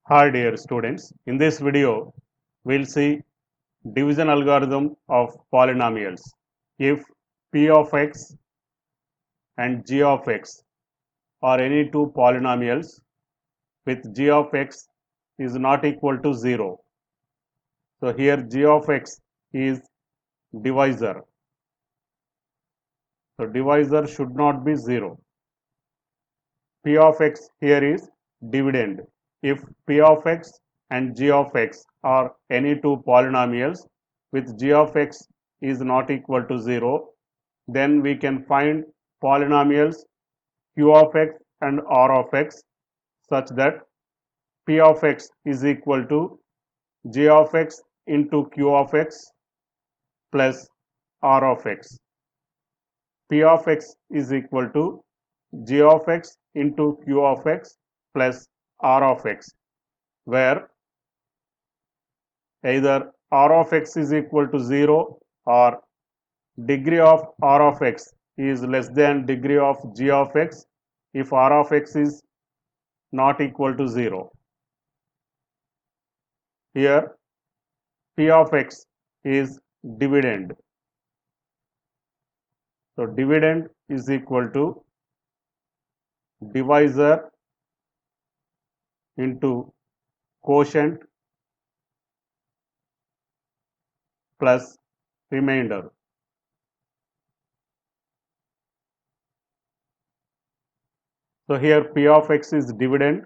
Hi dear students, in this video we'll see division algorithm of polynomials. If p of x and g of x are any two polynomials with g of x is not equal to 0. So here g of x is divisor. So divisor should not be 0. P of x here is dividend. If p of x and g of x are any two polynomials with g of x is not equal to 0, then we can find polynomials q of x and r of x such that p of x is equal to g of x into q of x plus r of x. P of x is equal to g of x into q of x plus r of x, where either r of x is equal to 0 or degree of r of x is less than degree of g of x if r of x is not equal to 0. Here p of x is dividend. So dividend is equal to divisor into quotient plus remainder. So here p of x is dividend,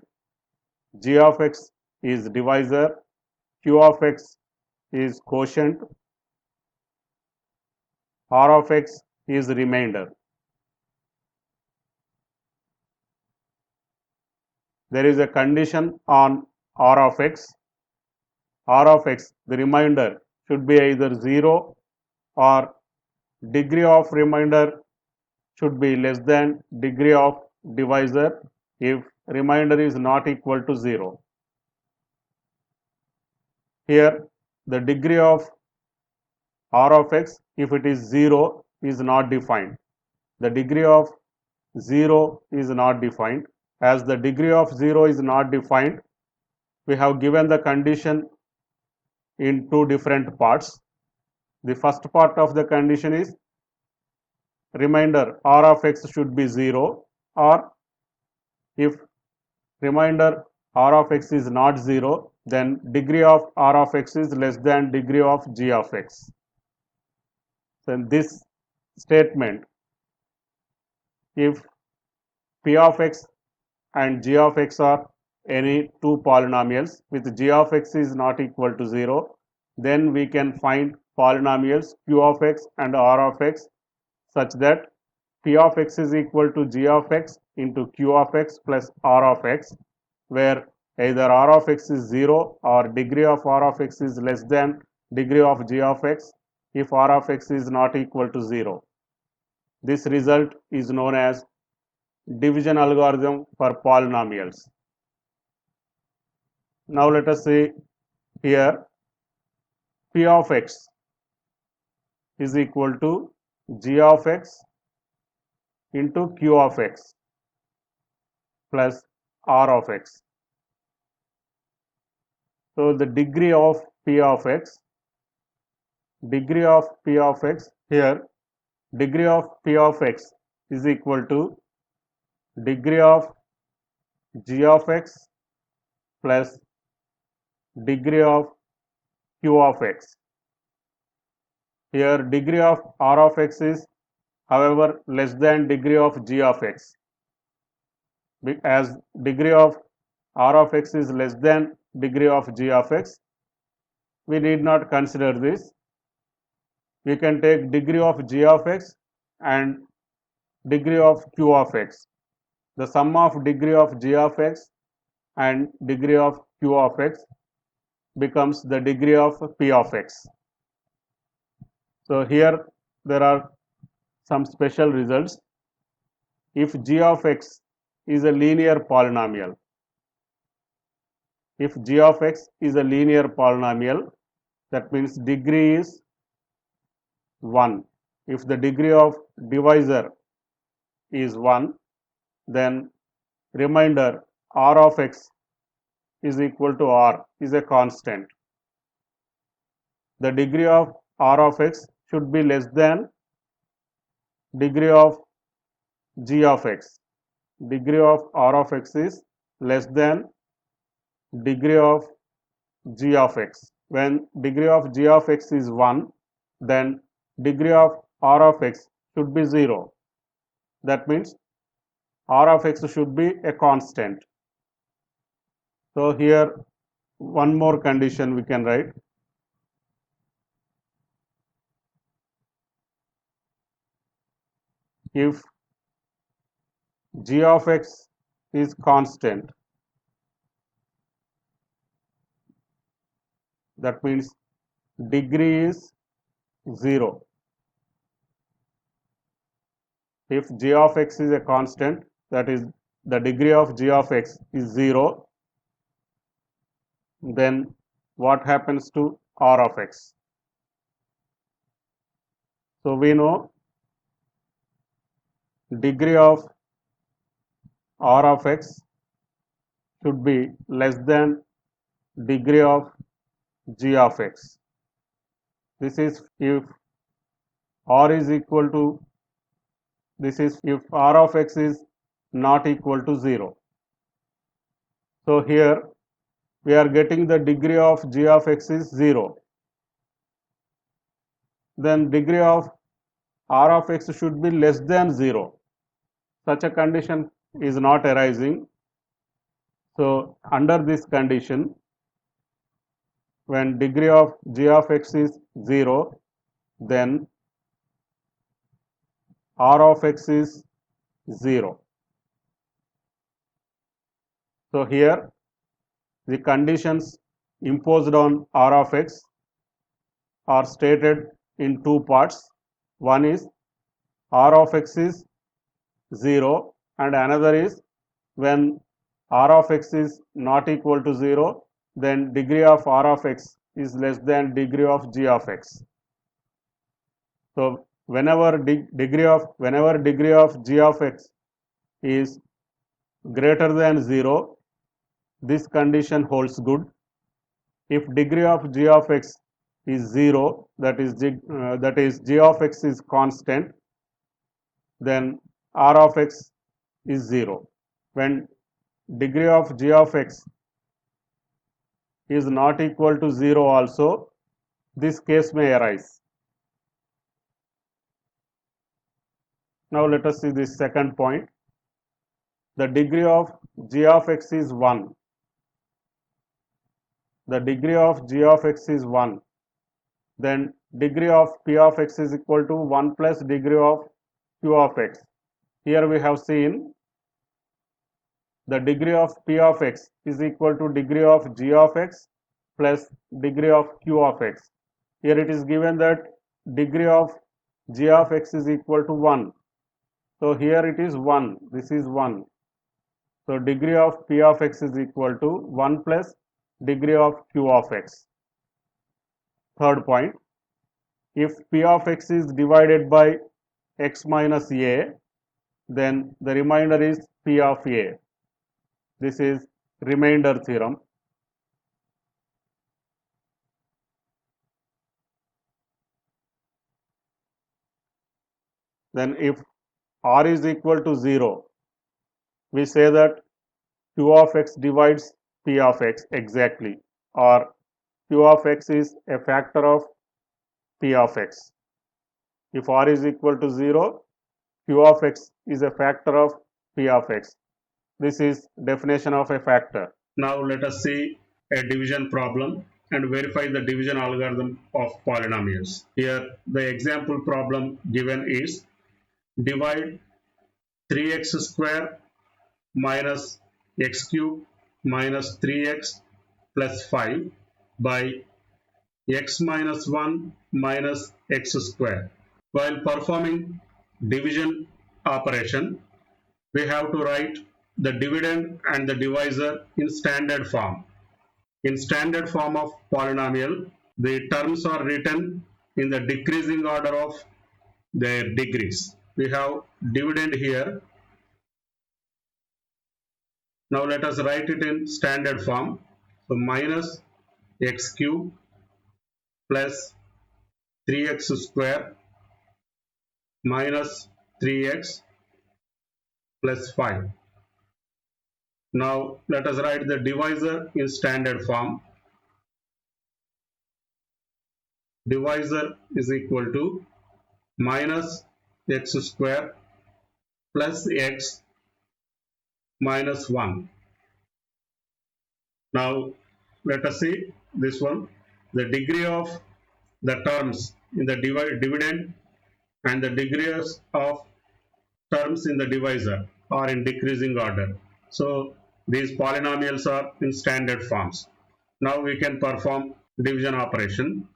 g of x is divisor, q of x is quotient, r of x is remainder. There is a condition on r of x. R of x, the remainder should be either 0 or degree of remainder should be less than degree of divisor if remainder is not equal to 0. Here the degree of r of x, if it is 0, is not defined. The degree of 0 is not defined. As the degree of 0 is not defined, we have given the condition in two different parts. The first part of the condition is remainder r of x should be 0, or if remainder r of x is not 0, then degree of r of x is less than degree of g of x. So in this statement, if p of x and g of x are any two polynomials with g of x is not equal to 0, then we can find polynomials q of x and r of x such that p of x is equal to g of x into q of x plus r of x, where either r of x is 0 or degree of r of x is less than degree of g of x if r of x is not equal to 0. This result is known as division algorithm for polynomials. Now let us see here p of x is equal to g of x into q of x plus r of x. So the degree of p of x, here degree of p of x is equal to degree of g of x plus degree of q of x. Here degree of r of x is however less than degree of g of x. As degree of r of x is less than degree of g of x, we need not consider this. We can take degree of g of x and degree of q of x. The sum of degree of g of x and degree of q of x becomes the degree of p of x. So here there are some special results. If g of x is a linear polynomial, that means degree is 1. If the degree of divisor is 1, then remainder r of x is equal to r is a constant. The degree of r of x should be less than degree of g of x. Degree of r of x is less than degree of g of x. When degree of g of x is 1, then degree of r of x should be 0. That means r of x should be a constant. So here one more condition we can write. If g of x is constant, that means degree is 0. If g of x is a constant, that is the degree of g of x is 0, then what happens to r of x? So we know degree of r of x should be less than degree of g of x. This is if r is equal to, this is if r of x is not equal to 0. So here we are getting the degree of g of x is 0. Then degree of r of x should be less than 0. Such a condition is not arising. So under this condition, when degree of g of x is 0, then r of x is 0. So here the conditions imposed on r of x are stated in two parts. One is r of x is 0 and another is when r of x is not equal to 0, then degree of r of x is less than degree of g of x. So whenever degree of g of x is greater than 0, this condition holds good. If degree of g of x is 0, that is g of x is constant, then r of x is 0. When degree of g of x is not equal to 0 also, this case may arise. Now let us see this second point. The degree of g of x is 1. The degree of g of x is 1. Then degree of p of x is equal to 1 plus degree of q of x. Here we have seen the degree of p of x is equal to degree of g of x plus degree of q of x. Here it is given that degree of g of x is equal to 1. So here it is 1. This is 1. So degree of p of x is equal to 1 plus degree of q of x. Third point, if p of x is divided by x minus a, then the remainder is p of a. This is remainder theorem. Then if r is equal to 0, we say that q of x divides p of x exactly, or q of x is a factor of p of x. If r is equal to 0, q of x is a factor of p of x. This is definition of a factor. Now let us see a division problem and verify the division algorithm of polynomials. Here the example problem given is divide 3x square minus x cube minus 3x plus 5 by x minus 1 minus x square. While performing division operation, we have to write the dividend and the divisor in standard form. In standard form of polynomial, the terms are written in the decreasing order of their degrees. We have dividend here. Now let us write it in standard form. So minus x cube plus 3x square minus 3x plus 5. Now let us write the divisor in standard form. Divisor is equal to minus x square plus x minus 1. Now let us see this one. The degree of the terms in the dividend and the degrees of terms in the divisor are in decreasing order. So these polynomials are in standard forms. Now we can perform division operation.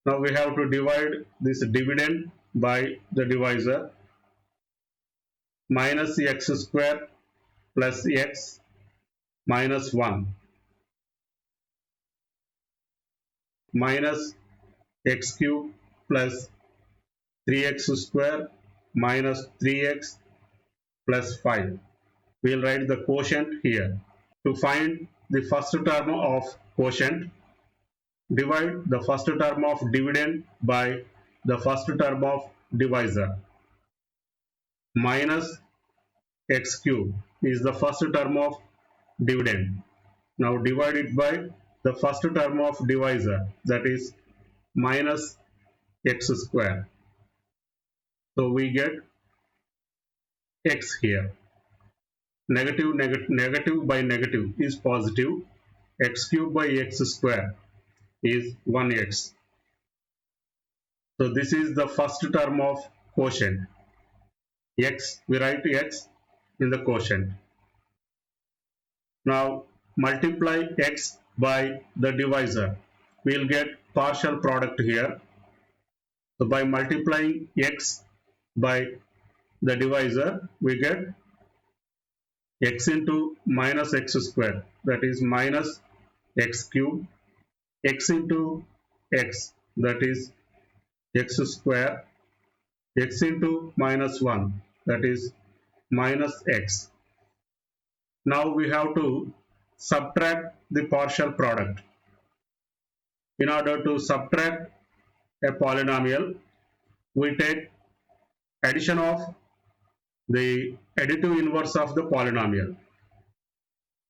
Now we have to divide this dividend by the divisor. Minus x square plus x minus 1 minus x cube plus 3x square minus 3x plus 5. We will write the quotient here. To find the first term of quotient, divide the first term of dividend by the first term of divisor. Minus x cube is the first term of dividend. Now divide it by the first term of divisor, that is minus x square. So we get x here. Negative by negative is positive. X cube by x square is 1x. So this is the first term of quotient. X, we write x in the quotient. Now multiply x by the divisor. We will get partial product here. So by multiplying x by the divisor, we get x into minus x square, that is minus x cube, x into x, that is x square, x into minus 1, that is minus x. Now we have to subtract the partial product. In order to subtract a polynomial, we take addition of the additive inverse of the polynomial.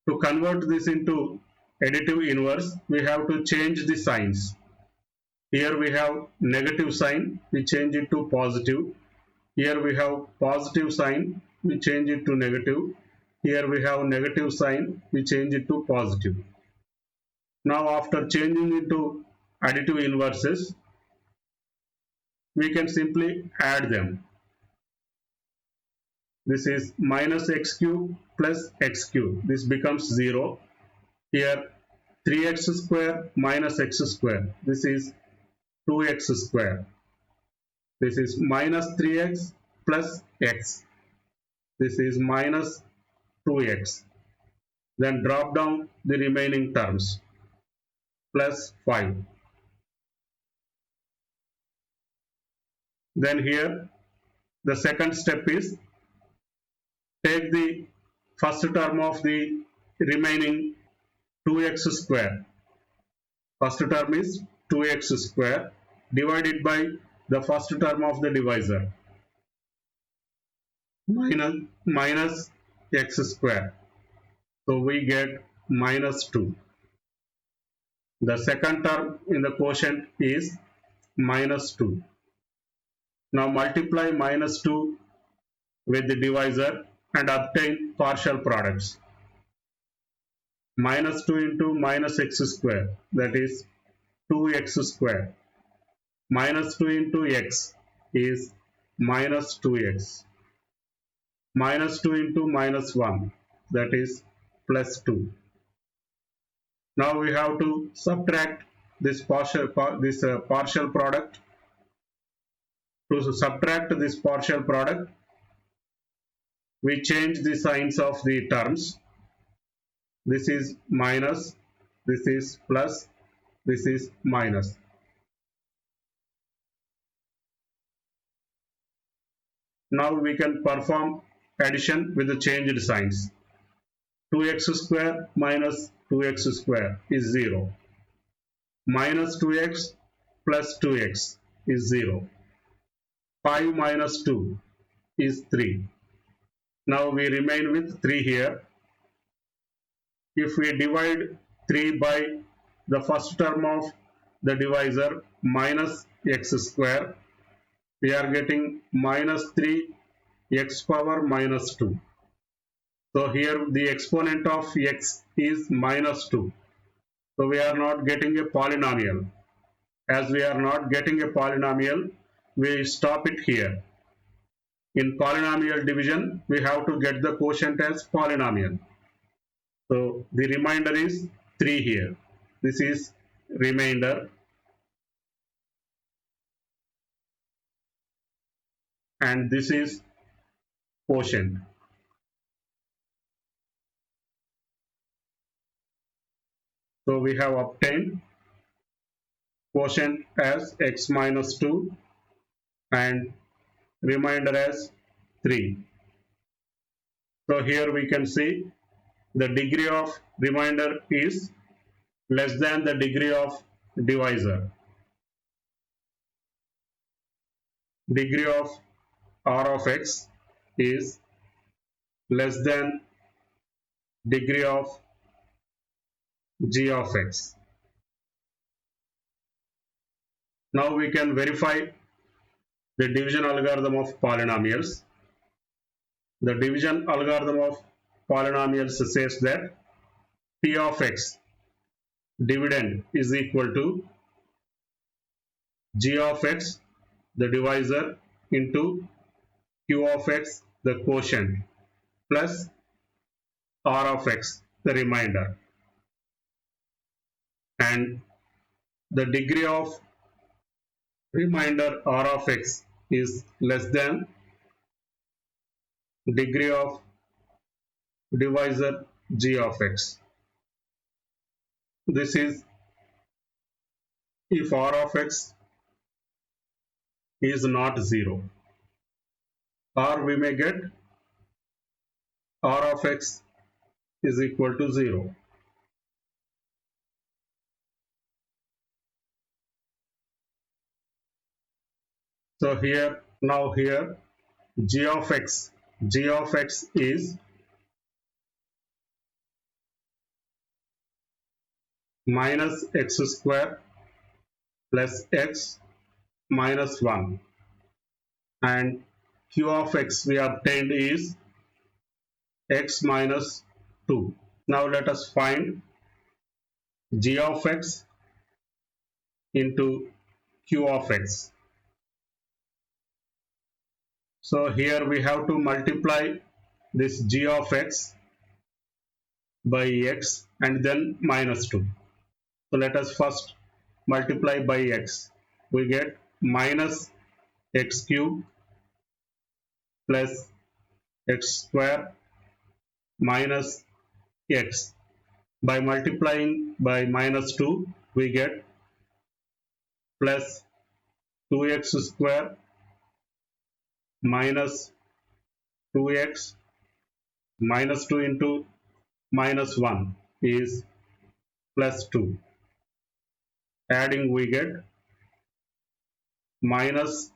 To convert this into additive inverse, we have to change the signs. Here we have negative sign, we change it to positive. Here we have positive sign, we change it to negative. Here we have negative sign, we change it to positive. Now after changing it to additive inverses, we can simply add them. This is minus x cube plus x cube. This becomes 0. Here 3x square minus x square. This is 2x square. This is minus 3x plus x. This is minus 2x. Then drop down the remaining terms. Plus 5. Then here the second step is take the first term of the remaining 2x square. First term is 2x square divided by the first term of the divisor. Minus x square. So we get minus 2. The second term in the quotient is minus 2. Now multiply minus 2 with the divisor and obtain partial products. Minus 2 into minus x square, that is 2x square. Minus 2 into x is minus 2x. Minus 2 into minus 1, that is plus 2. Now we have to subtract this partial product. To subtract this partial product, we change the signs of the terms. This is minus, this is plus, this is minus. Now we can perform addition with the changed signs. 2x square minus 2x square is 0. Minus 2x plus 2x is 0. 5 minus 2 is 3. Now we remain with 3 here. If we divide 3 by the first term of the divisor minus x square, we are getting minus 3 x power minus 2. So here the exponent of x is minus 2. So we are not getting a polynomial. As we are not getting a polynomial, we stop it here. In polynomial division, we have to get the quotient as polynomial. So the remainder is 3 here. This is remainder, and this is quotient. So we have obtained quotient as x minus 2 and remainder as 3. So here we can see the degree of remainder is less than the degree of divisor. Degree of r of x is less than degree of g of x. Now we can verify the division algorithm of polynomials. The division algorithm of polynomials says that p of x dividend is equal to g of x, the divisor, into q of x, the quotient, plus r of x, the remainder. And the degree of remainder r of x is less than degree of divisor g of x. This is if r of x is not 0, or we may get r of x is equal to 0. So here, now here, g of x is minus x square plus x minus 1, and q of x we obtained is x minus 2. Now let us find g of x into q of x. So here we have to multiply this g of x by x and then minus 2. So let us first multiply by x. We get minus x cube plus x square minus x. By multiplying by minus 2, we get plus 2x square minus 2x minus 2 into minus 1 is plus 2. Adding, we get minus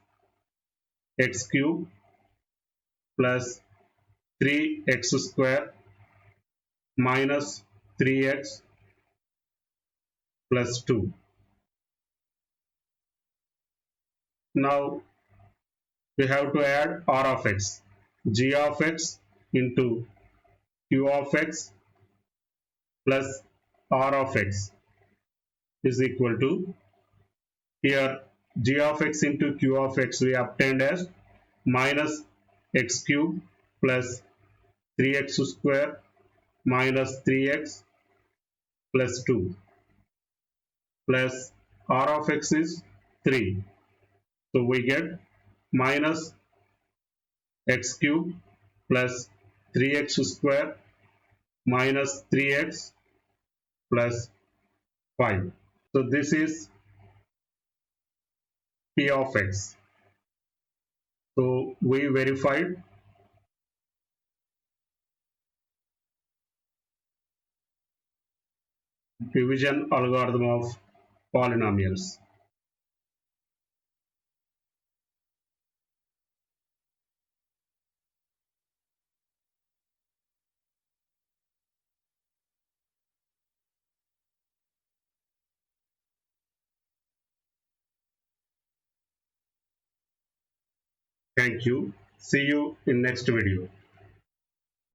x cube plus 3x square minus 3x plus 2. Now we have to add r of x. G of x into q of x plus r of x is equal to, here g of x into q of x we obtained as minus x cube plus 3x square minus 3x plus 2 plus r of x is 3. So we get minus x cube plus 3x square minus 3x plus 5. So this is p of x. So we verified division algorithm of polynomials. Thank you. See you in next video.